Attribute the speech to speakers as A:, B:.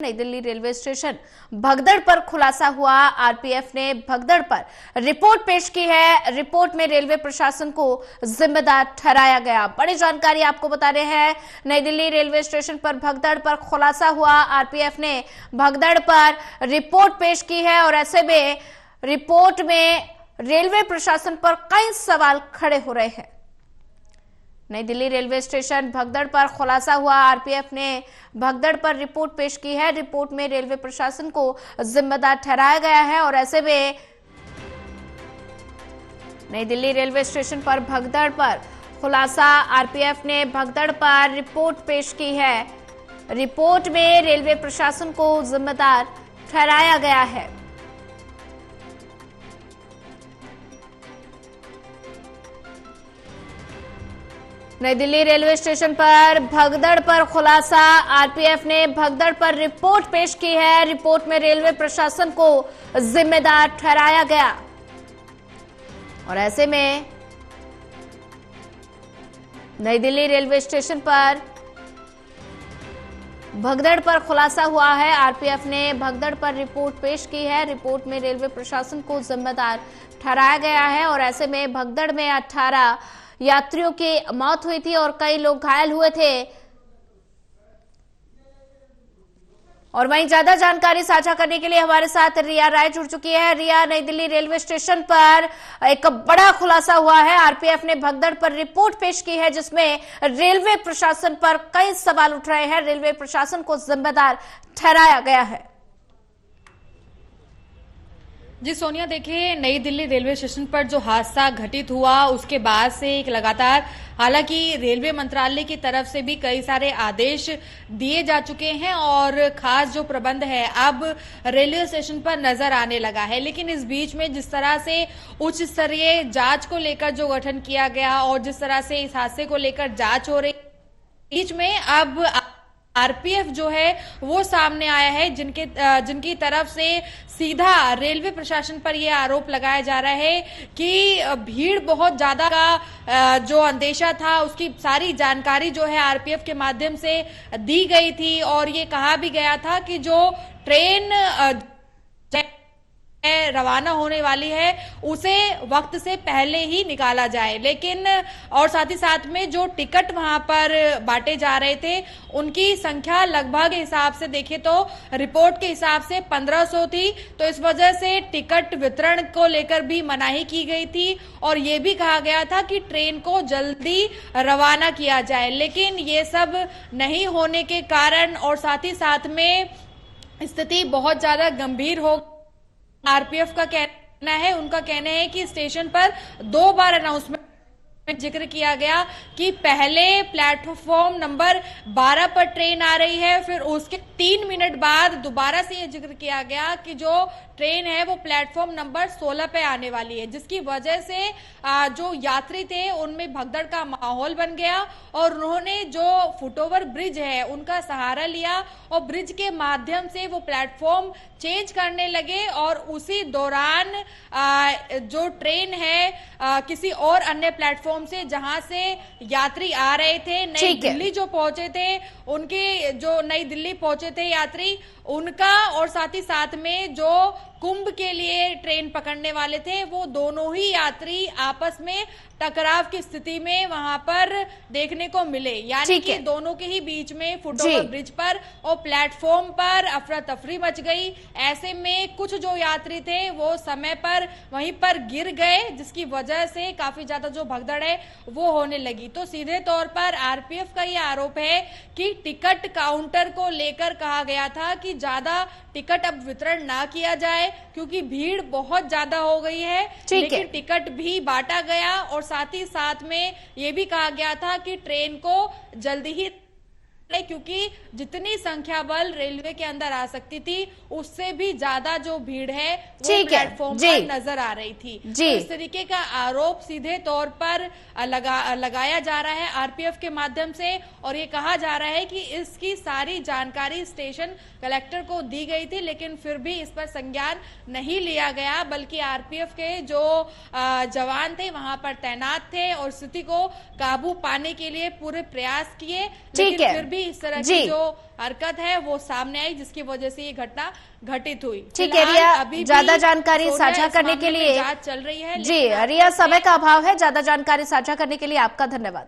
A: नई Delhi railway station भगदड़ पर खुलासा हुआ। आरपीएफ ने भगदड़ पर रिपोर्ट पेश की है। रिपोर्ट में रेलवे प्रशासन को जिम्मेदार ठहराया गया। बड़ी जानकारी आपको बता रहे हैं, नई दिल्ली रेलवे स्टेशन पर भगदड़ पर खुलासा हुआ। आरपीएफ ने भगदड़ पर रिपोर्ट पेश की है और ऐसे में रिपोर्ट में रेलवे प्रशासन पर कई सवाल खड़े हो रहे हैं। नई दिल्ली रेलवे स्टेशन भगदड़ पर खुलासा हुआ। आरपीएफ ने भगदड़ पर रिपोर्ट पेश की है। रिपोर्ट में रेलवे प्रशासन को जिम्मेदार ठहराया गया है और ऐसे में नई दिल्ली रेलवे स्टेशन पर भगदड़ पर खुलासा। आरपीएफ ने भगदड़ पर रिपोर्ट पेश की है। रिपोर्ट में रेलवे प्रशासन को जिम्मेदार ठहराया गया है। नई दिल्ली रेलवे स्टेशन पर भगदड़ पर खुलासा। आरपीएफ ने भगदड़ पर रिपोर्ट पेश की है। रिपोर्ट में रेलवे प्रशासन को जिम्मेदार ठहराया गया और ऐसे में नई दिल्ली रेलवे स्टेशन पर भगदड़ पर खुलासा हुआ है। आरपीएफ ने भगदड़ पर रिपोर्ट पेश की है। रिपोर्ट में रेलवे प्रशासन को जिम्मेदार ठहराया गया है और ऐसे में भगदड़ में 18 यात्रियों की मौत हुई थी और कई लोग घायल हुए थे। और वहीं ज्यादा जानकारी साझा करने के लिए हमारे साथ रिया राय जुड़ चुकी है। रिया, नई दिल्ली रेलवे स्टेशन पर एक बड़ा खुलासा हुआ है। आरपीएफ ने भगदड़ पर रिपोर्ट पेश की है जिसमें रेलवे प्रशासन पर कई सवाल उठ रहे हैं। रेलवे प्रशासन को जिम्मेदार ठहराया गया है।
B: जी सोनिया, देखिए नई दिल्ली रेलवे स्टेशन पर जो हादसा घटित हुआ उसके बाद से एक लगातार, हालांकि रेलवे मंत्रालय की तरफ से भी कई सारे आदेश दिए जा चुके हैं और खास जो प्रबंध है अब रेलवे स्टेशन पर नजर आने लगा है। लेकिन इस बीच में जिस तरह से उच्च स्तरीय जांच को लेकर जो गठन किया गया और जिस तरह से इस हादसे को लेकर जांच हो रही, बीच में अब आरपीएफ जो है वो सामने आया है जिनकी तरफ से सीधा रेलवे प्रशासन पर यह आरोप लगाया जा रहा है कि भीड़ बहुत ज्यादा का जो अंदेशा था उसकी सारी जानकारी जो है आरपीएफ के माध्यम से दी गई थी और ये कहा भी गया था कि जो ट्रेन रवाना होने वाली है उसे वक्त से पहले ही निकाला जाए। लेकिन और साथ ही साथ में जो टिकट वहां पर बांटे जा रहे थे उनकी संख्या लगभग हिसाब से देखें तो रिपोर्ट के हिसाब से 1500 थी, तो इस वजह से टिकट वितरण को लेकर भी मनाही की गई थी और ये भी कहा गया था कि ट्रेन को जल्दी रवाना किया जाए। लेकिन ये सब नहीं होने के कारण और साथ ही साथ में स्थिति बहुत ज्यादा गंभीर हो, आरपीएफ का कहना है, उनका कहना है कि स्टेशन पर 2 बार अनाउंसमेंट जिक्र किया गया कि पहले प्लेटफॉर्म नंबर 12 पर ट्रेन आ रही है, फिर उसके 3 मिनट बाद दोबारा से यह जिक्र किया गया कि जो ट्रेन है वो प्लेटफॉर्म नंबर 16 पे आने वाली है, जिसकी वजह से जो यात्री थे उनमें भगदड़ का माहौल बन गया और उन्होंने जो फुटओवर ब्रिज है उनका सहारा लिया और ब्रिज के माध्यम से वो प्लेटफॉर्म चेंज करने लगे और उसी दौरान जो ट्रेन है किसी और अन्य प्लेटफॉर्म से जहां से यात्री आ रहे थे, नई दिल्ली जो पहुंचे थे, उनके जो नई दिल्ली पहुंचे थे यात्री, उनका और साथ ही साथ में जो कुंभ के लिए ट्रेन पकड़ने वाले थे वो दोनों ही यात्री आपस में टकराव की स्थिति में वहां पर देखने को मिले। यानी कि दोनों के ही बीच में फुटओवर ब्रिज पर और प्लेटफॉर्म पर अफरा तफरी मच गई। ऐसे में कुछ जो यात्री थे वो समय पर वहीं पर गिर गए, जिसकी वजह से काफी ज्यादा जो भगदड़ है वो होने लगी। तो सीधे तौर पर आरपीएफ का यह आरोप है कि टिकट काउंटर को लेकर कहा गया था कि ज्यादा टिकट अब वितरण ना किया जाए क्योंकि भीड़ बहुत ज्यादा हो गई है, लेकिन टिकट भी बांटा गया और साथ ही साथ में ये भी कहा गया था कि ट्रेन को जल्दी ही, क्योंकि जितनी संख्या बल रेलवे के अंदर आ सकती थी उससे भी ज्यादा जो भीड़ है वो प्लेटफॉर्म पर नजर आ रही थी। तो इस तरीके का आरोप सीधे तौर पर लगाया जा रहा है आरपीएफ के माध्यम से और ये कहा जा रहा है कि इसकी सारी जानकारी स्टेशन कलेक्टर को दी गई थी, लेकिन फिर भी इस पर संज्ञान नहीं लिया गया, बल्कि आरपीएफ के जो जवान थे वहां पर तैनात थे और स्थिति को काबू पाने के लिए पूरे प्रयास किए, लेकिन फिर भी ही इस तरह
A: जी।
B: की जो हरकत है वो सामने आई, जिसकी वजह से ये घटना घटित हुई।
A: ठीक है रिया, ज्यादा जानकारी साझा करने के लिए
B: जांच चल रही है।
A: जी रिया, समय का अभाव है, ज्यादा जानकारी साझा करने के लिए आपका धन्यवाद।